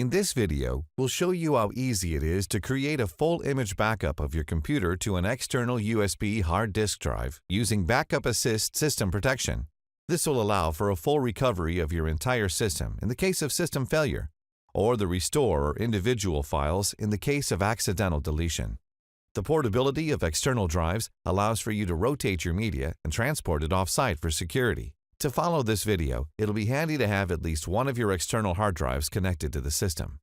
In this video, we'll show you how easy it is to create a full image backup of your computer to an external USB hard disk drive using BackupAssist System Protection. This will allow for a full recovery of your entire system in the case of system failure, or the restore or individual files in the case of accidental deletion. The portability of external drives allows for you to rotate your media and transport it off-site for security. To follow this video, it'll be handy to have at least one of your external hard drives connected to the system.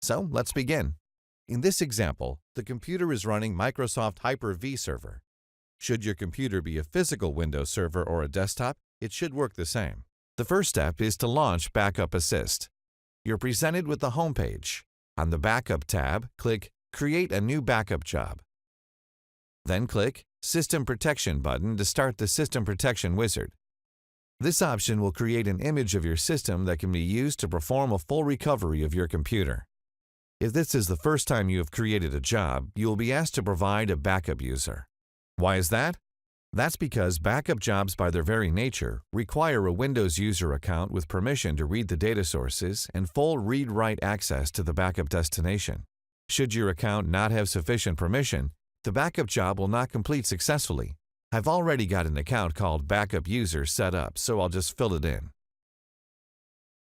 So let's begin. In this example, the computer is running Microsoft Hyper-V Server. Should your computer be a physical Windows server or a desktop, it should work the same. The first step is to launch BackupAssist. You're presented with the home page. On the Backup tab, click Create a new backup job. Then click System Protection button to start the System Protection wizard. This option will create an image of your system that can be used to perform a full recovery of your computer. If this is the first time you have created a job, you will be asked to provide a backup user. Why is that? That's because backup jobs by their very nature require a Windows user account with permission to read the data sources and full read-write access to the backup destination. Should your account not have sufficient permission, the backup job will not complete successfully. I've already got an account called Backup User set up, so I'll just fill it in.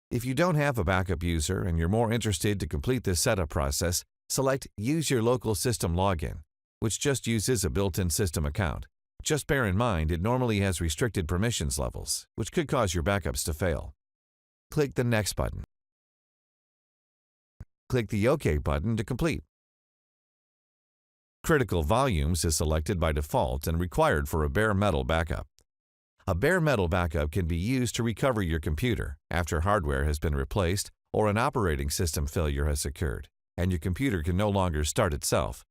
If you don't have a backup user and you're more interested to complete this setup process, select Use your local system login, which just uses a built-in system account. Just bear in mind it normally has restricted permissions levels, which could cause your backups to fail. Click the Next button. Click the OK button to complete. Critical volumes is selected by default and required for a bare metal backup. A bare metal backup can be used to recover your computer after hardware has been replaced or an operating system failure has occurred, and your computer can no longer start itself.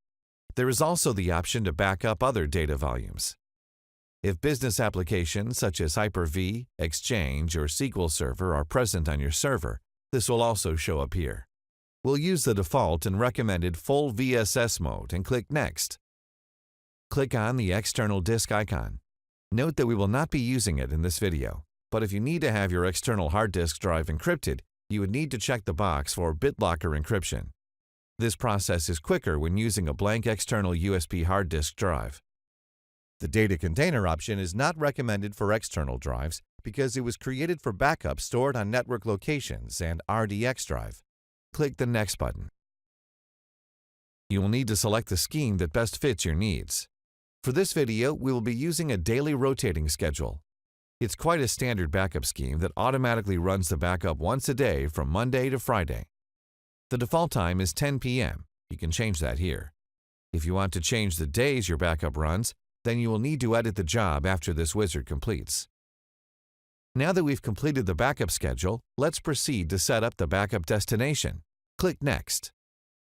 There is also the option to back up other data volumes. If business applications such as Hyper-V, Exchange, or SQL Server are present on your server, this will also show up here. We'll use the default and recommended full VSS mode and click Next. Click on the external disk icon. Note that we will not be using it in this video, but if you need to have your external hard disk drive encrypted, you would need to check the box for BitLocker encryption. This process is quicker when using a blank external USB hard disk drive. The data container option is not recommended for external drives because it was created for backup stored on network locations and RDX drive. Click the Next button. You will need to select the scheme that best fits your needs. For this video, we will be using a daily rotating schedule. It's quite a standard backup scheme that automatically runs the backup once a day from Monday to Friday. The default time is 10 p.m. You can change that here. If you want to change the days your backup runs, then you will need to edit the job after this wizard completes. Now that we've completed the backup schedule, let's proceed to set up the backup destination. Click Next.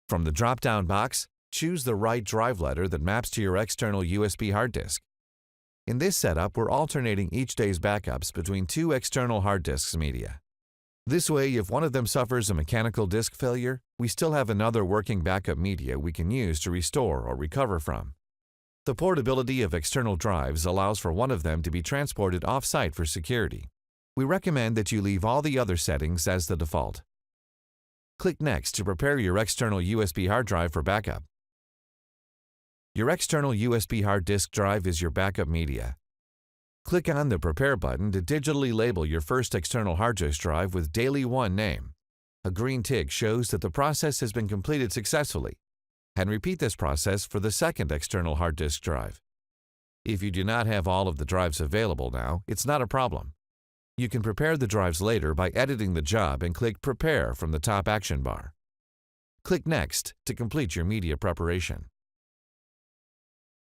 From the drop-down box, choose the right drive letter that maps to your external USB hard disk. In this setup, we're alternating each day's backups between two external hard disks media. This way, if one of them suffers a mechanical disk failure, we still have another working backup media we can use to restore or recover from. The portability of external drives allows for one of them to be transported off-site for security. We recommend that you leave all the other settings as the default. Click Next to prepare your external USB hard drive for backup. Your external USB hard disk drive is your backup media. Click on the Prepare button to digitally label your first external hard disk drive with Daily 1 name. A green tick shows that the process has been completed successfully, and repeat this process for the second external hard disk drive. If you do not have all of the drives available now, it's not a problem. You can prepare the drives later by editing the job and click Prepare from the top action bar. Click Next to complete your media preparation.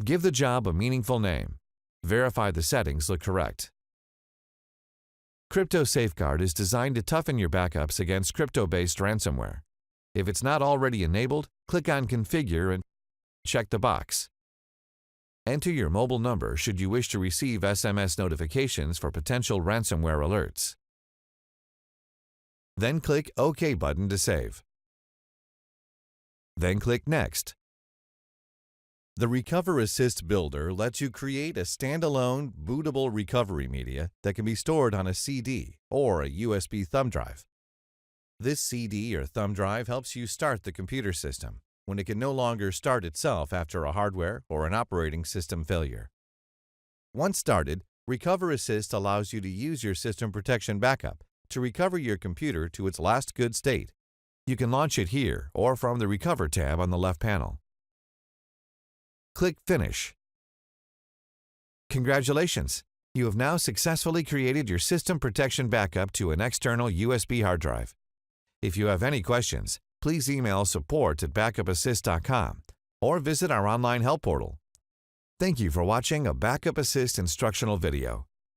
Give the job a meaningful name. Verify the settings look correct. Crypto Safeguard is designed to toughen your backups against crypto-based ransomware. If it's not already enabled, click on Configure and check the box. Enter your mobile number should you wish to receive SMS notifications for potential ransomware alerts. Then click OK button to save. Then click Next. The RecoverAssist Builder lets you create a standalone, bootable recovery media that can be stored on a CD or a USB thumb drive. This CD or thumb drive helps you start the computer system when it can no longer start itself after a hardware or an operating system failure. Once started, BackupAssist allows you to use your System Protection Backup to recover your computer to its last good state. You can launch it here or from the Recover tab on the left panel. Click Finish. Congratulations! You have now successfully created your System Protection Backup to an external USB hard drive. If you have any questions, please email support@backupassist.com or visit our online help portal. Thank you for watching a BackupAssist instructional video.